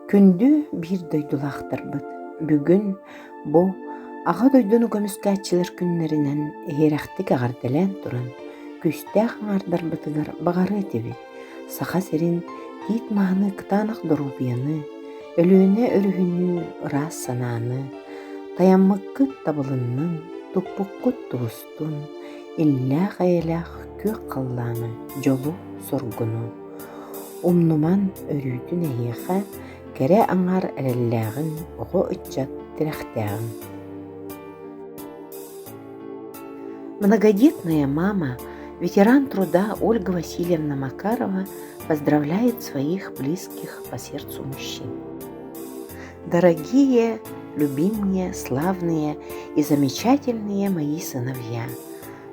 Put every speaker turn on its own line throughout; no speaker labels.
Күндү бир дойдулаахтарбыт. Бүгүн бу ага дойдуну көмүскәчилер күннәринен эһиэрэхтик аҕарделэн туран, күстээх аҥаардарбытыгар баҕары этибит. Саха сирин тиит маһыны кытаанах доруубуяны, өлүөнэ өрүһүнүү ыраас санааны, таяммыккыт табылыннын, туппуккут тубустун, иллээх-айылээх күөх халлааны, дьолу соргуну, умнуман өрүүтүн эһиэхэ кэрэ аҥаар эрэллээҕин оҕо ыччат тирэхтээҕин. Многодетная мама, ветеран труда Ольга Васильевна Макарова поздравляет своих близких по сердцу мужчин. Дорогие, любимые, славные и замечательные мои сыновья,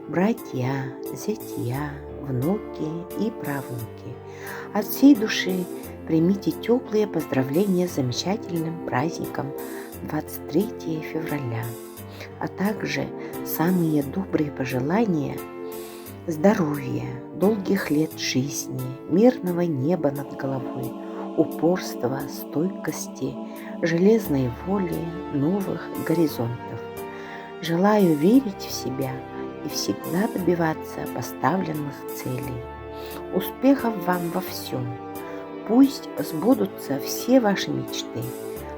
братья, зятья, внуки и правнуки, от всей души примите теплые поздравления с замечательным праздником 23 февраля, а также самые добрые пожелания здоровья, долгих лет жизни, мирного неба над головой, упорства, стойкости, железной воли, новых горизонтов. Желаю верить в себя и всегда добиваться поставленных целей. Успехов вам во всем. Пусть сбудутся все ваши мечты,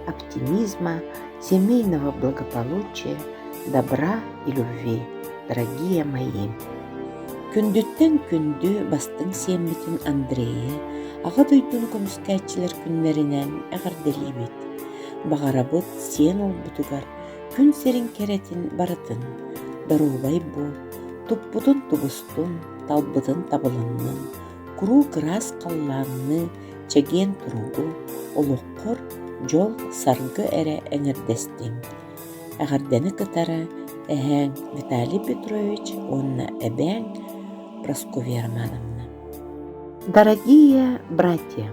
оптимизма, семейного благополучия, добра и любви, дорогие мои. Күндүттен күндү бастың сиэммитин Андрея ага дойдуну көмүскәчилер күннәринен әгәрделибит. Бағарабыт сен олбутугар күн серин керетин барытын, дарубай бу, туппутун тубустун, талбытын табылыннын, куру кырас қалланны, чеген туругу, олоққор жол саргы әрі әңірдестің. Әғардені кытара әһәң Виталий Петрович, онна әбәң Прасковья Романовна. Дорогие братья,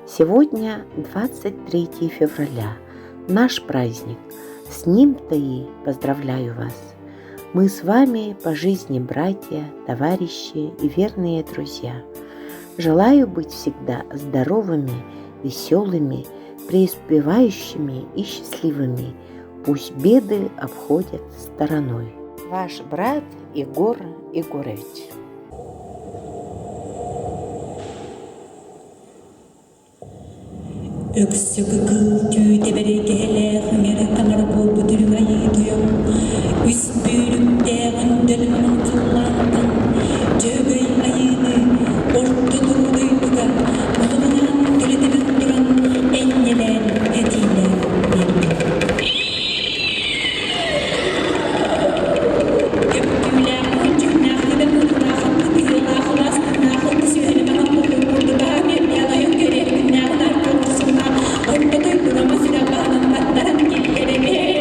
сегодня 23 февраля, наш праздник. С ним-то и поздравляю вас. Мы с вами по жизни братья, товарищи и верные друзья. Желаю быть всегда здоровыми, веселыми, преуспевающими и счастливыми. Пусть беды обходят стороной. Ваш брат Егор Егорович.
Öksügü kıltüy teberekele hüngere tanar bol büdürün ayı toyum. Üst büyülükte gündelimin kıllardan cögöy ayını orta duruluyduga oğlunan tületibik duran enneler etiler verdi. Köptüyle küçük nakıda mutlu nakıtlı bir nakılaslı nakıtlı söyleme nakıtlı kurdu daha bir yalayın görevli nakılar kurusunda orta duydurama silah bağlanmakların gilleri ver.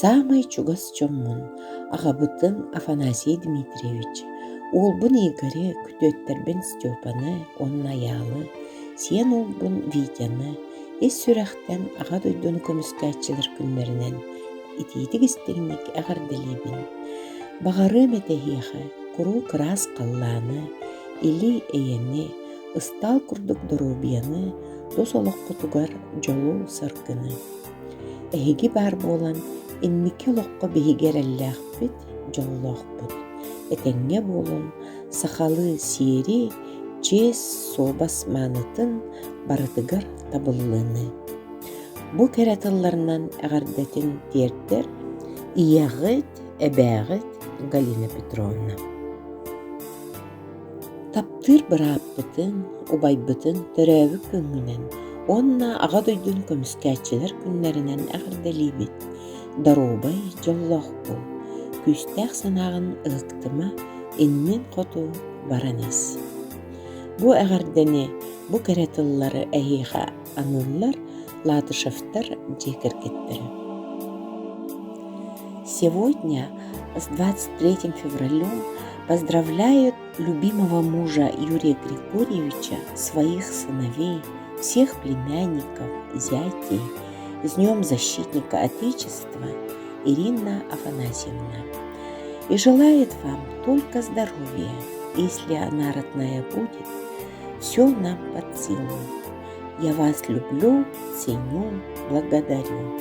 Самый чугас чоммун ағабытын Афанасий Дмитриевич. Ол бұн Игорі күтөттербен Степаны, onun аялы, сен ол бұн Витяны, ес сүрәқтен аға дойдуны көміскәтчілер күнлерінен итейдік істігінік әғарделебін. Бағары мәтәхеға, құру крас қалланы, или әйені, ыстал күрдік дұрубияны, дос олық құтуғар жолу саркыны. Әйгі бар болан, иннеке лоққа бейгер әлләқ біт, жолулақ бұд. Әтәңге болын, сақалы сиери, чес собас манытын барытыгар табыллыны. Бұ кәрәтылларынан әғардәтін терттер, ияғыт, әбәғыт Галина Петровна. Таптыр бұраппытын, убайбытын төрәві күңінен, онна аға дойдun көміскәтчілер күнлерінен әғардәлейбет. Дарубай жоллақ бұл, күстәқ санағын ұғықтыма иннен қоту баранес. Бұ әғардәне, бұ кәрәтыллары әйеға анылар, Ладышевтар жекіргеттірі. Сегодня, с 23 февралем, поздравляют любимого мужа Юрия Григорьевича, своих сыновей, всех племянников, зятей, с Днем Защитника Отечества Ирина Афанасьевна. И желает вам только здоровья, если она родная будет, все нам под силу. Я вас люблю, ценю, благодарю.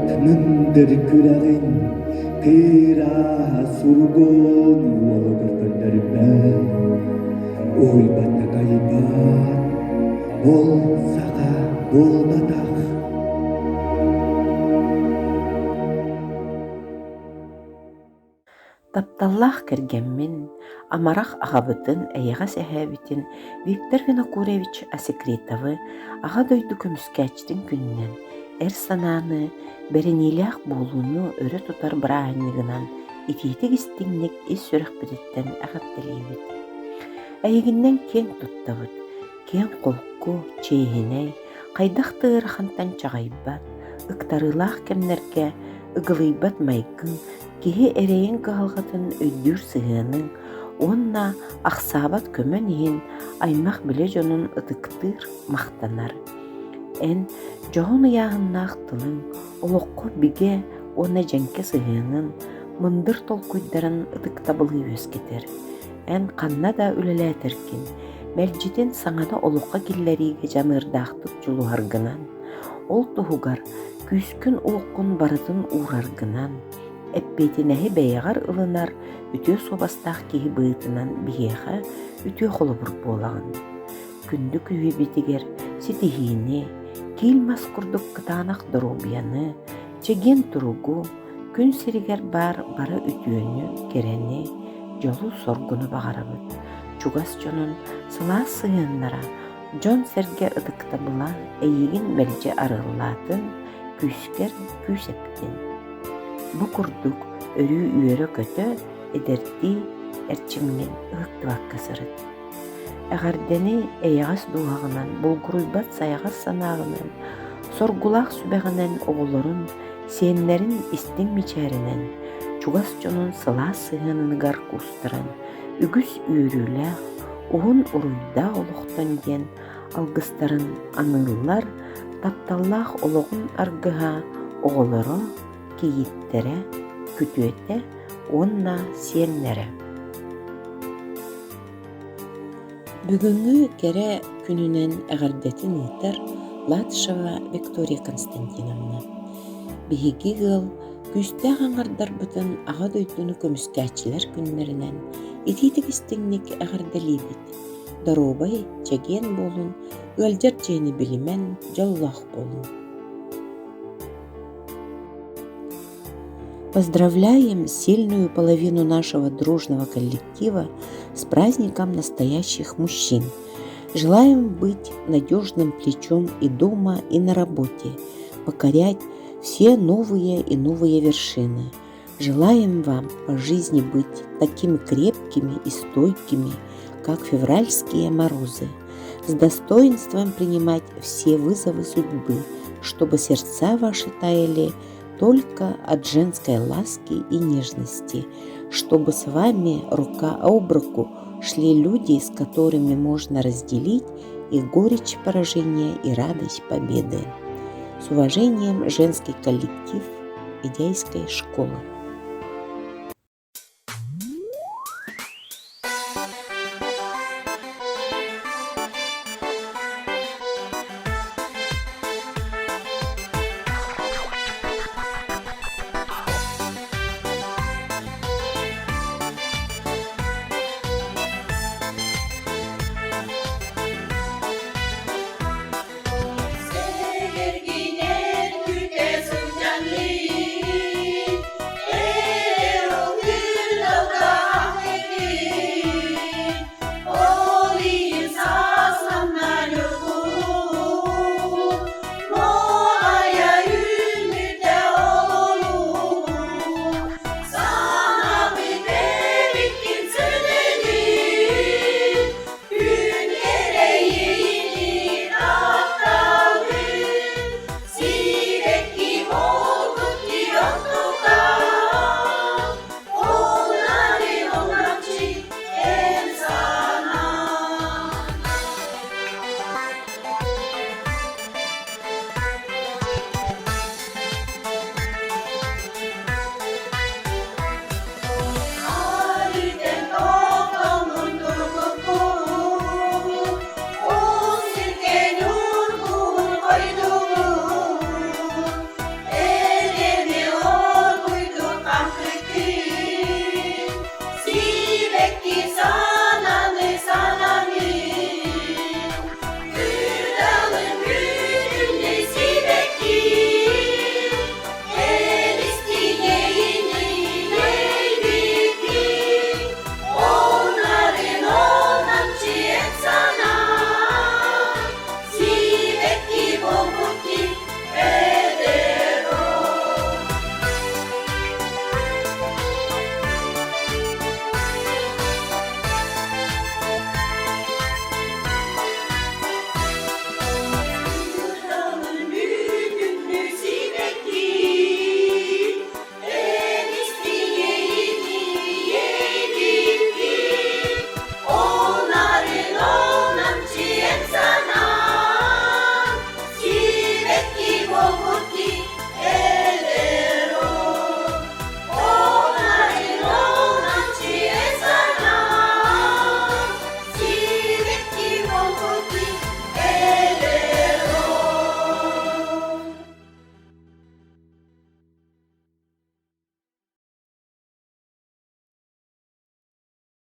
Tanındır külağın kıyra surgun olgur ben. Uy batta kayıpat ol sağa ol batak.
Тапталлах кергенмин, амарах ағабытын, әйіға сәхәбітін Виктор Винокурович Асекретовы аға дойду көміскәчтің күнінен әр сананы бәренелях болуыну өрі тұтар бірағанығынан итетік істіңнек ес сүріқ біреттен ағаттылейбіт. Әйігіннен кен тұттабыт, кен қолқу, чейхінәй, қайдақ тығырхантан чағайбат, ұқтарылақ кемнерге ұғылайбат майгын, кеге әрейін қағалғатын өйдүр сығының, онна ақсабат көмін ен аймақ біле жонын ұтықтыр мақтанар. Ән жоғын ұяғыннақ тылың, олыққы біге онна жәнке сығының, мұндыр толқойдарын ұтықтабылы өз кетер. Ән қанна да үлеләтіркен, мәлжетен саңада олыққа келләриге жанырдақтық жұлу арғынан, ол тұғығар күскін олыққын барытын урарғынан, әппетінәхі бәйғар ылынар үтө собастақ кейі бұйтынан бейеға үтө қолы бұр болағын. Күнді күйе бетігер сетігіне, кейл масқұрдық қытанақ дұробияны, чеген тұруғу, күн серігер бары үтөні керені, жолу соргуны бағарабыд. Чугас жонын сыла сыйыннара, жон серге ыдықта бұла әйегін мәлже арылатын, күйскер күйсептен. Бұ күрдік өрі үйері көті әдерді әрчімнен ұқтывақ касырыд. Әғардені әйіғас дуғағынан, бұлғыройбат сайағас санағынан, соргулақ сүбәғінен оғылырын, сенлерін істің мечәрінен, чугас жонын сыла сыйынығар құстыран, үгіс үйіріләқ, оғын ұруйда олықтан ген, алғыстарын анылар, тапталлақ олығын арғыға оғылыры, кейіттері, күтуеті, онна сенлері. Бүгінгі кәрі күнінен әғардетін ұйтар Латышева Виктория Константиновна. Бігігі ғыл күсті ағаңардар бұтын аға дойдуны көміскәчілер күнлерінен ететік істіңнік әғардалейбет. Даробай чеген болын, өлжар жені білімен жаллах болын. Поздравляем сильную половину нашего дружного коллектива с праздником настоящих мужчин. Желаем быть надежным плечом и дома, и на работе, покорять все новые и новые вершины. Желаем вам по жизни быть такими крепкими и стойкими, как февральские морозы, с достоинством принимать все вызовы судьбы, чтобы сердца ваши таяли только от женской ласки и нежности, чтобы с вами рука об руку шли люди, с которыми можно разделить и горечь поражения, и радость победы. С уважением, женский коллектив Идейской школы.